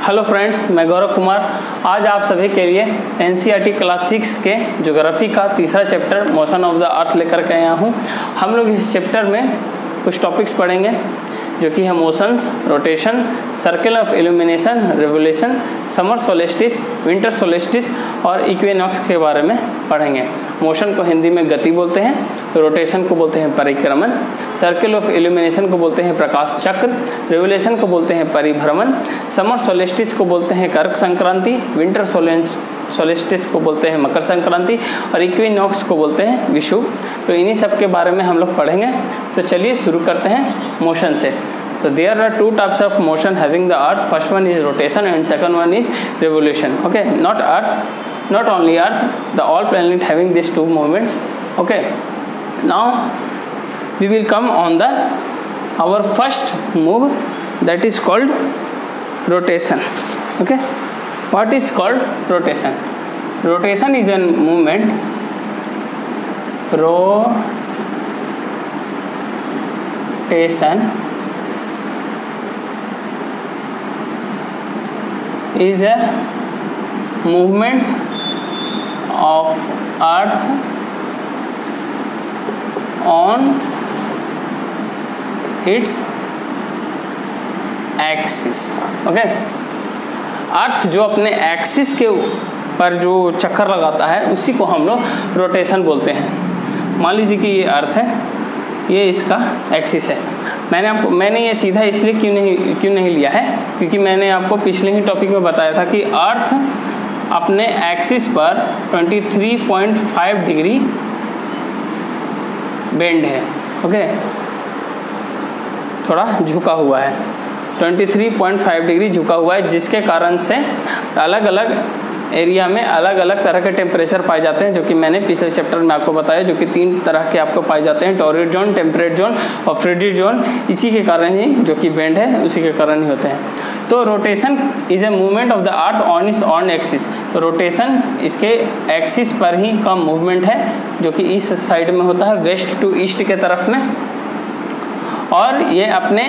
Hello friends, मैं गौरव कुमार आज आप सभी के लिए एनसीईआरटी क्लास 6 के ज्योग्राफी का तीसरा चैप्टर मोशन ऑफ द अर्थ लेकर के आया हूँ। हम लोग इस चैप्टर में कुछ टॉपिक्स पढ़ेंगे जो कि है motions, rotation, circle of illumination, revolution, summer solstice, winter solstice और इक्विनॉक्स के बारे में पढ़ेंगे। मोशन को हिंदी में गति बोलते हैं, रोटेशन को बोलते हैं परिक्रमण, सर्कल ऑफ इल्यूमिनेशन को बोलते हैं प्रकाश चक्र, रिवोल्यूशन को बोलते हैं परिभ्रमण, समर सोलेस्टिस को बोलते हैं कर्क संक्रांति, विंटर सोलेस्टिस को बोलते हैं मकर संक्रांति और इक्विनॉक्स को बोलते हैं विषुव। तो इन्हीं सब के बारे में हम लोग पढ़ेंगे। तो चलिए शुरू करते हैं मोशन से। तो there are two types of motion having the earth. First one is rotation and second one is revolution. Okay, not earth, not only earth, the all planet having these two movements. Okay, now we will come on the our first move, that is called rotation. Okay, what is called rotation? Rotation is a movement, rotation is a movement of earth on its axis. Okay, earth जो अपने axis के पर जो चक्कर लगाता है उसी को हम लोग रोटेशन बोलते हैं। मान लीजिए कि ये अर्थ है, ये इसका एक्सिस है। मैंने ये सीधा इसलिए क्यों नहीं लिया है, क्योंकि मैंने आपको पिछले ही टॉपिक में बताया था कि अर्थ अपने एक्सिस पर 23.5 डिग्री बेंड है। ओके, थोड़ा झुका हुआ है, 23.5 डिग्री झुका हुआ है, जिसके कारण से अलग अलग एरिया में अलग अलग तरह के टेम्परेचर पाए जाते हैं, जो कि मैंने पिछले चैप्टर में आपको बताया, जो कि 3 तरह के आपको पाए जाते हैं, टॉरिड जोन, टेम्परेट जोन और फ्रिजिड जोन। इसी के कारण ही जो कि बेंड है उसी के कारण ही होते हैं। तो rotation is a movement of the earth on it's on axis. तो रोटेशन इसके एक्सिस पर ही का मूवमेंट है, जो कि इस साइड में होता है, वेस्ट टू ईस्ट के तरफ में, और ये अपने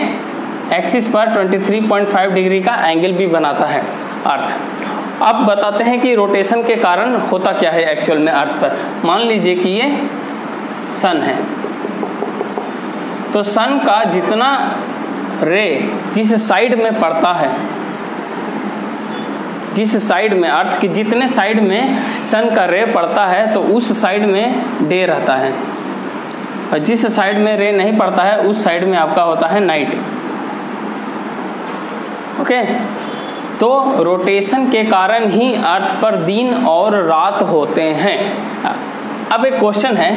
एक्सिस पर 23.5 डिग्री का एंगल भी बनाता है अर्थ। अब बताते हैं कि रोटेशन के कारण होता क्या है एक्चुअल में अर्थ पर। मान लीजिए कि ये सन है, तो सन का जितना रे जिस साइड में पड़ता है, जिस साइड में अर्थ के जितने साइड में सन का रे पड़ता है, तो उस साइड में डे रहता है, और जिस साइड में रे नहीं पड़ता है उस साइड में आपका होता है नाइट। ओके, तो रोटेशन के कारण ही अर्थ पर दिन और रात होते हैं। अब एक क्वेश्चन है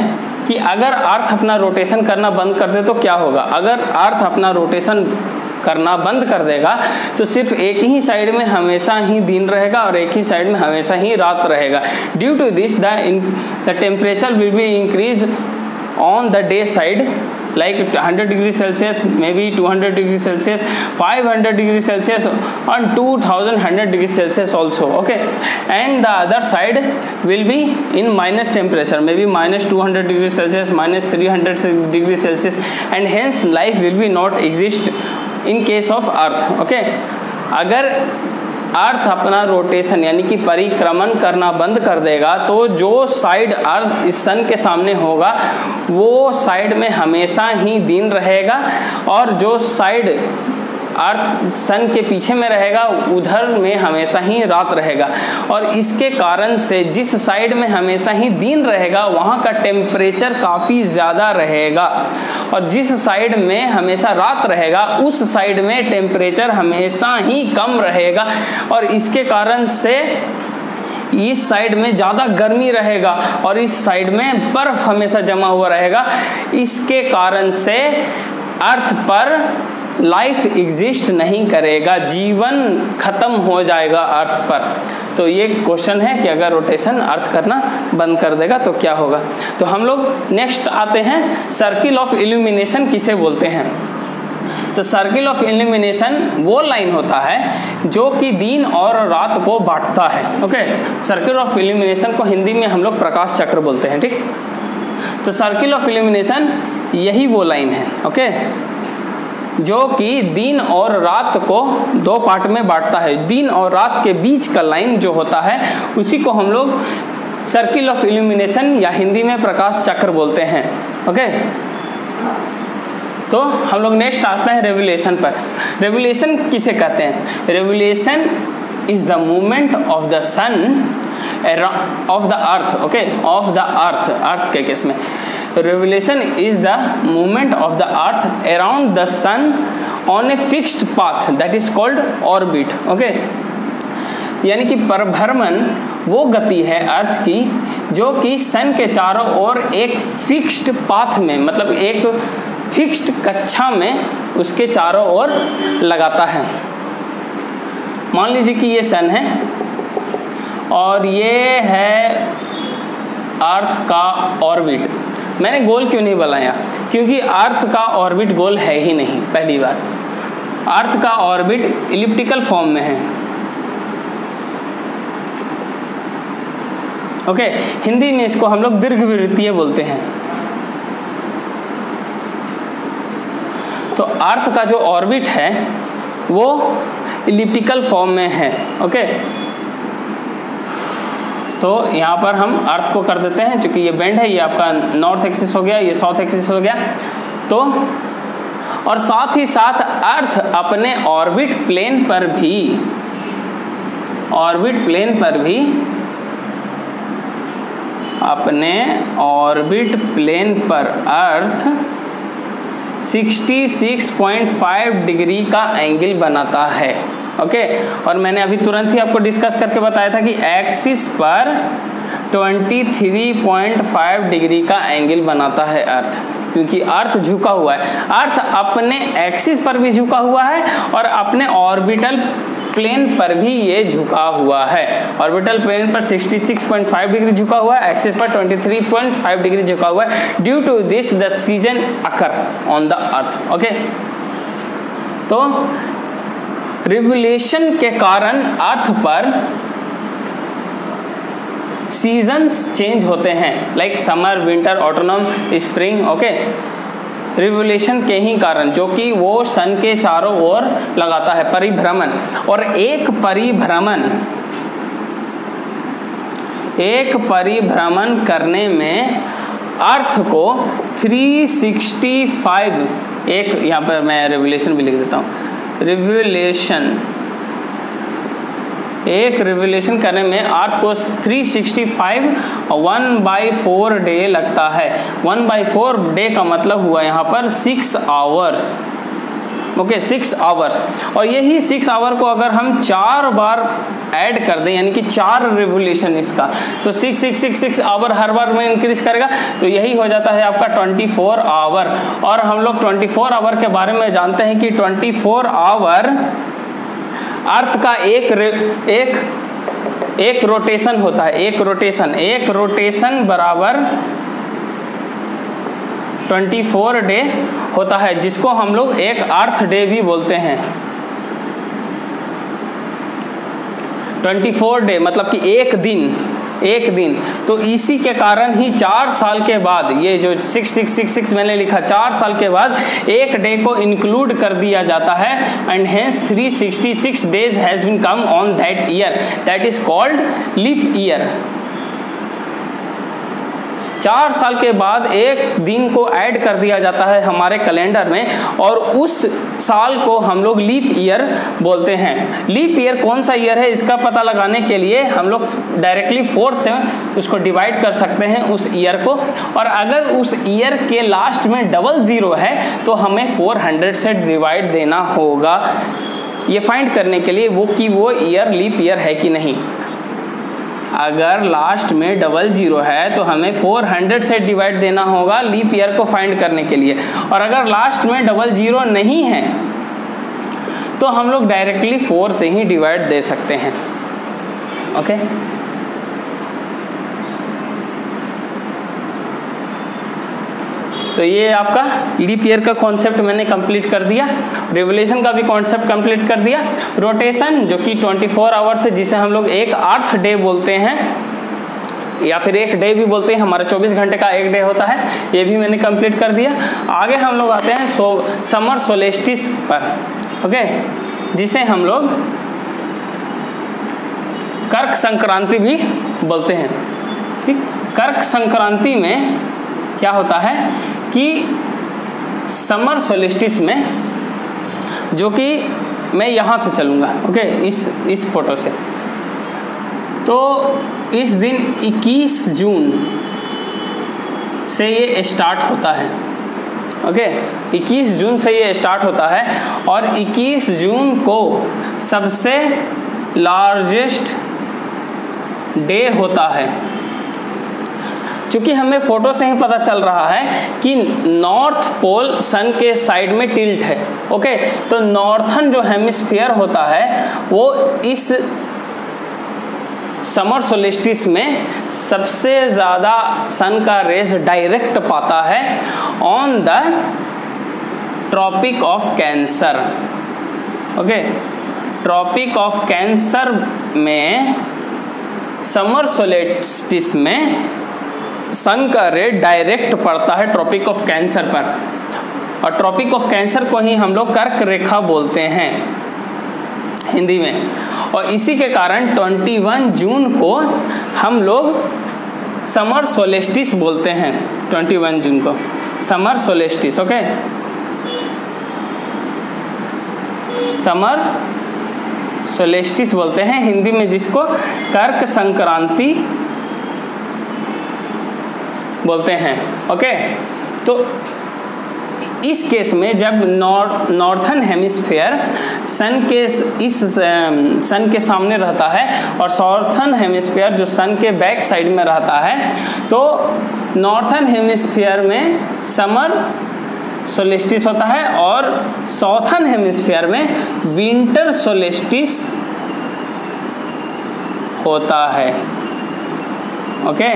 कि अगर अर्थ अपना रोटेशन करना बंद कर दे तो क्या होगा। अगर अर्थ अपना रोटेशन करना बंद कर देगा तो सिर्फ एक ही साइड में हमेशा ही दिन रहेगा और एक ही साइड में हमेशा ही रात रहेगा। Due to this the temperature will be increase on the day side, like 100 degree Celsius, maybe 200 degree Celsius, 500 degree Celsius and 2100 degree Celsius also. Okay, and the other side will be in minus temperature, maybe minus 200 degree Celsius, minus 300 degree Celsius, and hence life will be not exist in case of earth. Okay, अगर अर्थ अपना rotation यानी कि परिक्रमण करना बंद कर देगा तो जो साइड अर्थ इस सन के सामने होगा वो साइड में हमेशा ही दिन रहेगा, और जो साइड अर्थ सन के पीछे में रहेगा उधर में हमेशा ही रात रहेगा। और इसके कारण से जिस साइड में हमेशा ही दिन रहेगा वहाँ का टेम्परेचर काफ़ी ज़्यादा रहेगा, और जिस साइड में हमेशा रात रहेगा उस साइड में टेम्परेचर हमेशा ही कम रहेगा, और इसके कारण से इस साइड में ज़्यादा गर्मी रहेगा और इस साइड में बर्फ हमेशा जमा हुआ रहेगा। इसके कारण से अर्थ पर लाइफ एग्जिस्ट नहीं करेगा, जीवन खत्म हो जाएगा अर्थ पर। तो ये क्वेश्चन है कि अगर रोटेशन अर्थ करना बंद कर देगा तो क्या होगा। तो हम लोग नेक्स्ट आते हैं, सर्किल ऑफ इल्यूमिनेशन किसे बोलते हैं। तो सर्किल ऑफ इल्यूमिनेशन वो लाइन होता है जो कि दिन और रात को बांटता है। ओके, सर्किल ऑफ इल्यूमिनेशन को हिंदी में हम लोग प्रकाश चक्र बोलते हैं। ठीक, तो सर्किल ऑफ इल्यूमिनेशन यही वो लाइन है। ओके, जो कि दिन और रात को दो पार्ट में बांटता है। दिन और रात के बीच का लाइन जो होता है उसी को हम लोग सर्किल ऑफ इल्यूमिनेशन या हिंदी में प्रकाश चक्र बोलते हैं। ओके, तो हम लोग नेक्स्ट आते हैं रेवोल्यूशन पर। रेवोल्यूशन किसे कहते हैं? Revolution is the movement of the sun of the earth. Okay, of the earth, earth के केस में revolution is the movement of the earth around the sun on a fixed path that is called orbit. Okay, यानी कि परिभ्रमण वो गति है अर्थ की जो कि सन के चारों ओर एक फिक्स्ड पाथ में, मतलब एक फिक्स्ड कक्षा में उसके चारों ओर लगाता है। मान लीजिए कि ये सन है और ये है अर्थ का ऑर्बिट। मैंने गोल क्यों नहीं बनाया? क्योंकि अर्थ का ऑर्बिट गोल है ही नहीं। पहली बात, अर्थ का ऑर्बिट इलिप्टिकल फॉर्म में है। ओके, हिंदी में इसको हम लोग दीर्घवृत्तीय बोलते हैं। तो अर्थ का जो ऑर्बिट है वो इलिप्टिकल फॉर्म में है। ओके, तो यहाँ पर हम अर्थ को कर देते हैं, चूंकि ये बेंड है, ये आपका नॉर्थ एक्सिस हो गया, ये साउथ एक्सिस हो गया। तो और साथ ही साथ अर्थ अपने ऑर्बिट प्लेन पर भी अपने ऑर्बिट प्लेन पर अर्थ 66.5 डिग्री का एंगल बनाता है। ओके, और मैंने अभी तुरंत ही आपको डिस्कस करके बताया था कि एक्सिस पर 23.5 डिग्री का एंगल बनाता है अर्थ, क्योंकि अर्थ झुका हुआ है। अर्थ अपने एक्सिस पर भी झुका हुआ है और अपने ऑर्बिटल प्लेन पर भी ये झुका हुआ है। ऑर्बिटल प्लेन पर 66.5 डिग्री झुका हुआ है, एक्सिस पर 23.5 डिग्री झुका हुआ है। Due to this the season occur on the earth. Okay, तो रिवोल्यूशन के कारण अर्थ पर सीजन्स चेंज होते हैं, like summer, winter, autumn, spring. Okay, revolution के ही कारण, जो कि वो सन के चारों ओर लगाता है परिभ्रमण। और एक परिभ्रमण करने में अर्थ को 365, एक यहाँ पर मैं रिवोल्यूशन भी लिख देता हूँ, एक रिवोल्यूशन करने में अर्थ को 365 1/4 डे लगता है। 1/4 डे का मतलब हुआ यहाँ पर 6 आवर्स। Okay, 6 hours. और यही 6 आवर को अगर हम 4 बार ऐड कर दें, यानी कि 4 रिवोल्यूशन इसका, तो 6 आवर हर बार में इंक्रीज करेगा, तो यही हो जाता है आपका 24 आवर। और हम लोग 24 आवर के बारे में जानते हैं कि 24 आवर अर्थ का एक रोटेशन होता है। एक रोटेशन बराबर 24 डे होता है, जिसको हम लोग एक अर्थ डे भी बोलते हैं। 24 डे मतलब कि एक दिन। तो इसी के कारण ही 4 साल के बाद, ये जो 6666 मैंने लिखा, 4 साल के बाद एक डे को इंक्लूड कर दिया जाता है। And hence 366 days has been come on that year, that is called leap year. 4 साल के बाद एक दिन को ऐड कर दिया जाता है हमारे कैलेंडर में, और उस साल को हम लोग लीप ईयर बोलते हैं। लीप ईयर कौन सा ईयर है इसका पता लगाने के लिए हम लोग डायरेक्टली 4 से उसको डिवाइड कर सकते हैं उस ईयर को। और अगर उस ईयर के लास्ट में 00 है तो हमें 400 से डिवाइड देना होगा, ये फाइंड करने के लिए वो ईयर लीप ईयर है कि नहीं। अगर लास्ट में 00 है तो हमें 400 से डिवाइड देना होगा लीप ईयर को फाइंड करने के लिए। और अगर लास्ट में 00 नहीं है तो हम लोग डायरेक्टली 4 से ही डिवाइड दे सकते हैं। ओके, तो ये आपका लीप ईयर का कॉन्सेप्ट मैंने कंप्लीट कर दिया, रिवोल्यूशन का भी कॉन्सेप्ट कंप्लीट कर दिया। रोटेशन जो कि 24 आवर्स है, जिसे हम लोग एक अर्थ डे बोलते हैं, या फिर एक डे भी बोलते हैं, हमारा 24 घंटे का एक डे होता है, ये भी मैंने कंप्लीट कर दिया। आगे हम लोग आते हैं समर सोलेस्टिस पर, ओके, जिसे हम लोग कर्क संक्रांति भी बोलते हैं। ठीक, कर्क संक्रांति में क्या होता है कि समर सोलिस्टिस में, जो कि मैं यहाँ से चलूँगा, ओके, इस फोटो से, तो इस दिन 21 जून से ये स्टार्ट होता है, ओके, 21 जून से ये स्टार्ट होता है और 21 जून को सबसे लार्जेस्ट डे होता है। क्योंकि हमें फोटो से ही पता चल रहा है कि नॉर्थ पोल सन के साइड में टिल्ट है, ओके, तो नॉर्थन जो हेमिस्फीयर होता है वो इस समर सोलिस्टिस में सबसे ज़्यादा सन का रेस डायरेक्ट पाता है on the tropic of cancer, okay, tropic of cancer में समर सोलिस्टिस में सन का रे डायरेक्ट पड़ता है ट्रॉपिक ऑफ कैंसर पर, और ट्रॉपिक ऑफ कैंसर को ही हम लोग कर्क रेखा बोलते हैं हिंदी में। और इसी के कारण 21 जून को हम लोग समर सोलिस्टिस बोलते हैं, 21 जून को summer solstice, okay, summer solstice बोलते हैं हिंदी में, जिसको कर्क संक्रांति बोलते हैं, ओके। तो इस केस में जब नॉर्थन हेमिस्फीयर सन के सामने रहता है और साउथर्न हेमिस्फीयर जो सन के बैक साइड में रहता है, तो नॉर्थन हेमिस्फीयर में समर सोलिस्टिस होता है और साउथर्न हेमिस्फीयर में विंटर सोलिस्टिस होता है, ओके।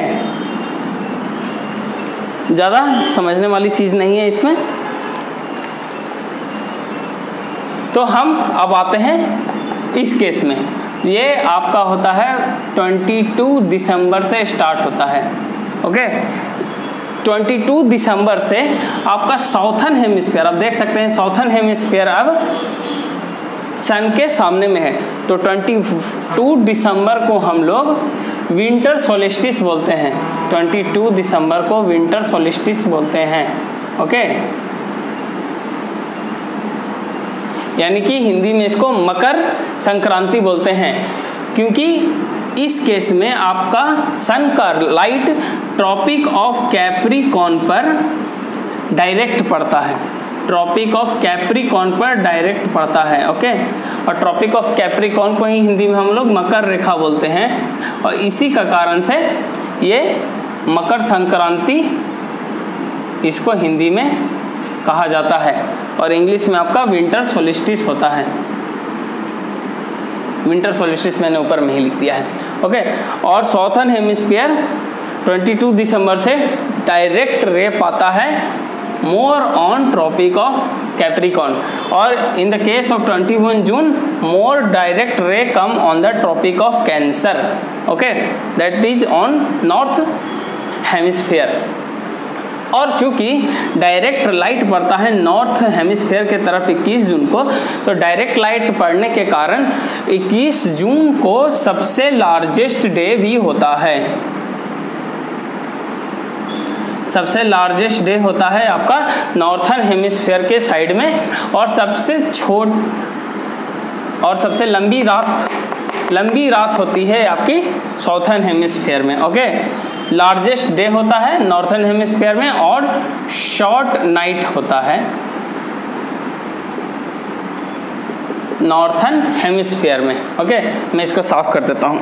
ज़्यादा समझने वाली चीज़ नहीं है इसमें। तो हम अब आते हैं इस केस में, ये आपका होता है 22 दिसंबर से स्टार्ट होता है, ओके। 22 दिसंबर से आपका साउथर्न हेमिस्फीयर, आप देख सकते हैं साउथर्न हेमिस्फीयर अब सन के सामने में है, तो 22 दिसंबर को हम लोग विंटर सोलिस्टिस बोलते हैं, 22 दिसंबर को विंटर सोलिस्टिस बोलते हैं, ओके। यानी कि हिंदी में इसको मकर संक्रांति बोलते हैं, क्योंकि इस केस में आपका सन का लाइट ट्रॉपिक ऑफ कैप्रिकॉर्न पर डायरेक्ट पड़ता है, ट्रॉपिक ऑफ कैप्रिकॉर्न पर डायरेक्ट पड़ता है, ओके। और ट्रॉपिक ऑफ कैप्रिकॉर्न को ही हिंदी में हम लोग मकर रेखा बोलते हैं, और इसी का कारण से ये मकर संक्रांति इसको हिंदी में कहा जाता है, और इंग्लिश में आपका विंटर सोलिस्टिस होता है। विंटर सोलिस्टिस मैंने ऊपर में ही लिख दिया है, ओके। और साउथर्न हेमिस्फीयर 22 दिसंबर से डायरेक्ट रे पाता है more on tropic of Capricorn, और in the case of 21 June more direct ray come on the tropic of cancer, okay, that is on north hemisphere. और चूंकि डायरेक्ट लाइट पड़ता है north hemisphere के तरफ 21 जून को, तो डायरेक्ट लाइट पड़ने के कारण 21 जून को सबसे लार्जेस्ट डे भी होता है, सबसे लार्जेस्ट डे होता है आपका नॉर्थर्न हेमिस्फीयर के साइड में, और सबसे लंबी रात होती है आपकी साउथर्न हेमिस्फीयर में, ओके। लार्जेस्ट डे होता है नॉर्थर्न हेमिस्फीयर में और शॉर्ट नाइट होता है नॉर्थर्न हेमिस्फीयर में, ओके। मैं इसको साफ कर देता हूँ।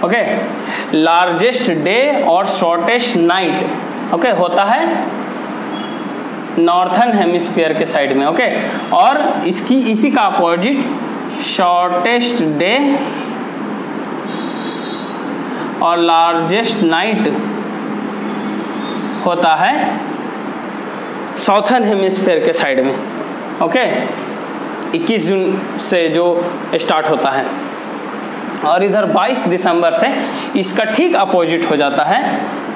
ओके, लार्जेस्ट डे और शॉर्टेस्ट नाइट, ओके, होता है नॉर्थर्न हेमिस्फीयर के साइड में, ओके। और इसी का अपोजिट शॉर्टेस्ट डे और लार्जेस्ट नाइट होता है साउथर्न हेमिस्फीयर के साइड में, ओके। 21 जून से जो स्टार्ट होता है, और इधर 22 दिसंबर से इसका ठीक अपोजिट हो जाता है।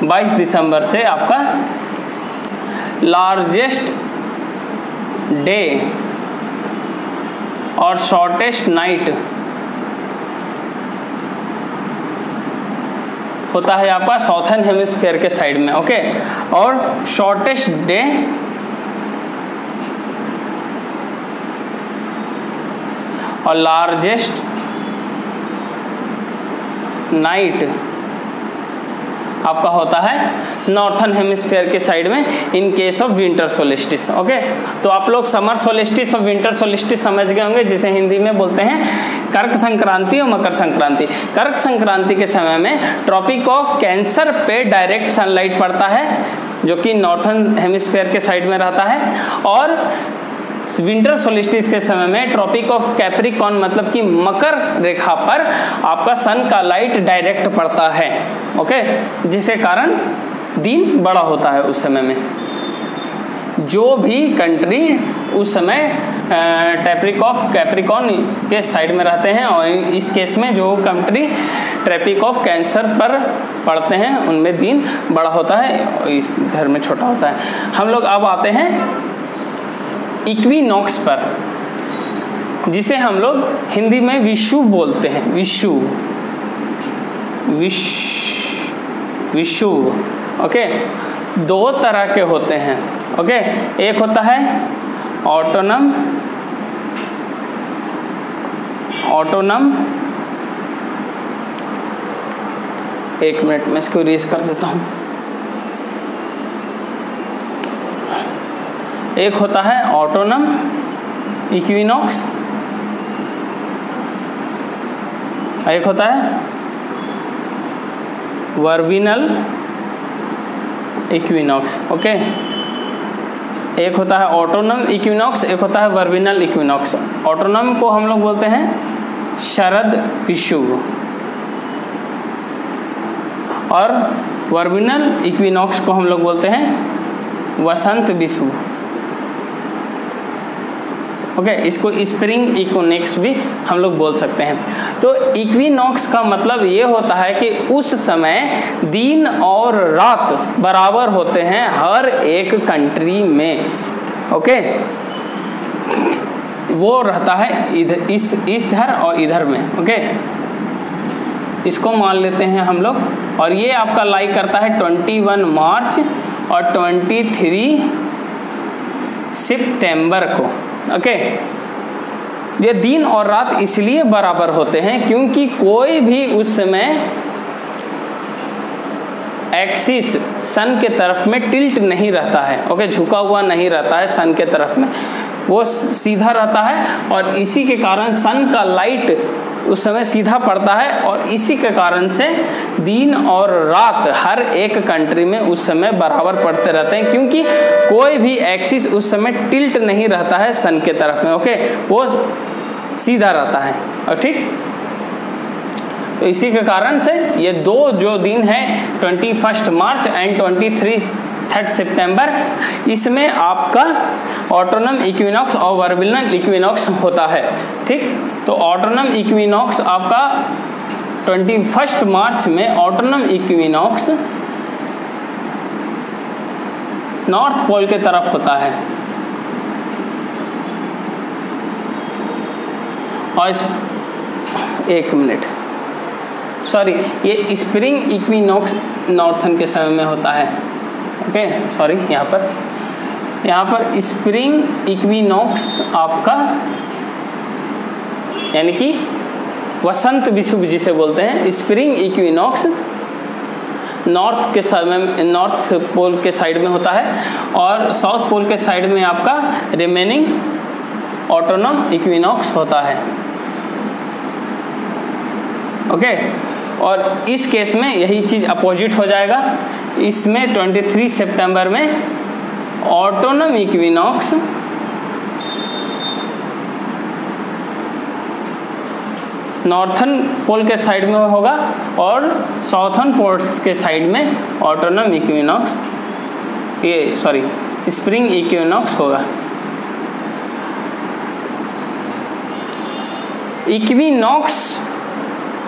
22 दिसंबर से आपका लार्जेस्ट डे और शॉर्टेस्ट नाइट होता है आपका साउथर्न हेमिस्फीयर के साइड में, ओके। और शॉर्टेस्ट डे और लार्जेस्ट नाइट आपका होता है नॉर्थर्न हेमिस्फीयर के साइड में in case of winter solstice, okay. तो आप लोग समर सोलिस्टिस और विंटर सोलिस्टिस समझ गए होंगे, जिसे हिंदी में बोलते हैं कर्क संक्रांति और मकर संक्रांति। कर्क संक्रांति के समय में ट्रॉपिक ऑफ कैंसर पे डायरेक्ट सनलाइट पड़ता है, जो कि नॉर्थर्न हेमिस्फीयर के साइड में रहता है, और विंटर सोलिस्टिस के समय में ट्रॉपिक ऑफ कैप्रिकॉर्न मतलब कि मकर रेखा पर आपका सन का लाइट डायरेक्ट पड़ता है, ओके, जिसके कारण दिन बड़ा होता है उस समय में। जो भी कंट्री उस समय ट्रॉपिक ऑफ कैप्रिकॉर्न के साइड में रहते हैं, और इस केस में जो कंट्री ट्रॉपिक ऑफ कैंसर पर पड़ते हैं उनमें दिन बड़ा होता है और इधर में छोटा होता है। हम लोग अब आते हैं इक्विनॉक्स पर, जिसे हम लोग हिंदी में विषुव बोलते हैं। विषुव, ओके। दो तरह के होते हैं, ओके। एक होता है ऑटोनम, एक मिनट में इसको इरेज कर देता हूँ। एक होता है ऑटोनम इक्विनॉक्स, एक होता है वर्बिनल इक्विनॉक्स, ओके। एक होता है ऑटोनम इक्विनॉक्स, एक होता है वर्बिनल इक्विनॉक्स। ऑटोनम को हम लोग बोलते हैं शरद विषुव, और वर्बिनल इक्विनॉक्स को हम लोग बोलते हैं वसंत विषुव, ओके। इसको स्प्रिंग इक्विनॉक्स भी हम लोग बोल सकते हैं। तो इक्विनॉक्स का मतलब ये होता है कि उस समय दिन और रात बराबर होते हैं हर एक कंट्री में, ओके। वो रहता है इधर, इधर और इधर में, ओके। इसको मान लेते हैं हम लोग, और ये आपका लाई करता है 21 मार्च और 23 सितंबर को, ओके। ये दिन और रात इसलिए बराबर होते हैं क्योंकि कोई भी उस समय एक्सिस सन के तरफ में टिल्ट नहीं रहता है, ओके, झुका हुआ नहीं रहता है सन के तरफ में, वो सीधा रहता है, और इसी के कारण सन का लाइट उस समय सीधा पड़ता है, और इसी के कारण से दिन और रात हर एक कंट्री में उस समय बराबर पड़ते रहते हैं, क्योंकि कोई भी एक्सिस उस समय टिल्ट नहीं रहता है सन के तरफ में, ओके, वो सीधा रहता है, और ठीक। तो इसी के कारण से ये दो जो दिन है 21 मार्च एंड 23 सितंबर, इसमें आपका ऑटोनम इक्विनॉक्स और वर्बिनल इक्विनॉक्स होता है, ठीक। तो ऑटोनम इक्विनॉक्स आपका 21 मार्च में ऑटोनम इक्विनॉक्स नॉर्थ पोल के तरफ होता है, और एक मिनट, सॉरी, ये स्प्रिंग इक्विनॉक्स नॉर्थन के समय में होता है, ओके, सॉरी। यहाँ पर स्प्रिंग इक्विनॉक्स आपका यानी कि वसंत विषुव जिसे बोलते हैं, स्प्रिंग इक्विनॉक्स नॉर्थ के समय, नॉर्थ पोल के साइड में होता है, और साउथ पोल के साइड में आपका रिमेनिंग ऑटोनम इक्विनॉक्स होता है, ओके। और इस केस में यही चीज़ अपोजिट हो जाएगा। इसमें 23 सितंबर में ऑटोनम इक्विनॉक्स नॉर्थर्न पोल के साइड में होगा, और साउथर्न पोल्स के साइड में ऑटोनम इक्विनॉक्स, ये सॉरी स्प्रिंग इक्विनॉक्स होगा, इक्विनॉक्स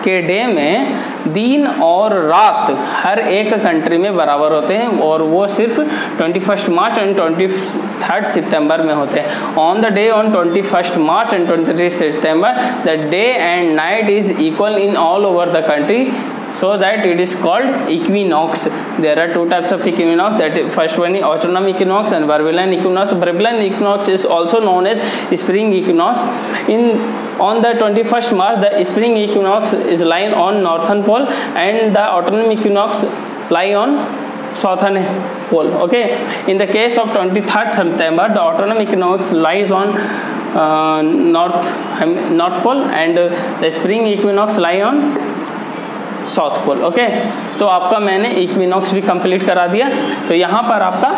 के डे में दिन और रात हर एक कंट्री में बराबर होते हैं और वो सिर्फ 21 मार्च एंड 23 सितंबर में होते हैं। On the day on 21 March and 23 September the day and night is equal in all over the country, so that it is called equinox. There are two types of equinox, that is, first one is autumnal equinox and Verbalian equinox. Verbalian equinox is also known as spring equinox. On the 21st March the spring equinox is lying on northern pole and the autumnal equinox lie on southern pole. Okay, in the case of 23rd September the autumnal equinox lies on north pole and the spring equinox lie on south pole. Okay, तो आपका मैंने equinox भी complete करा दिया। तो यहाँ पर आपका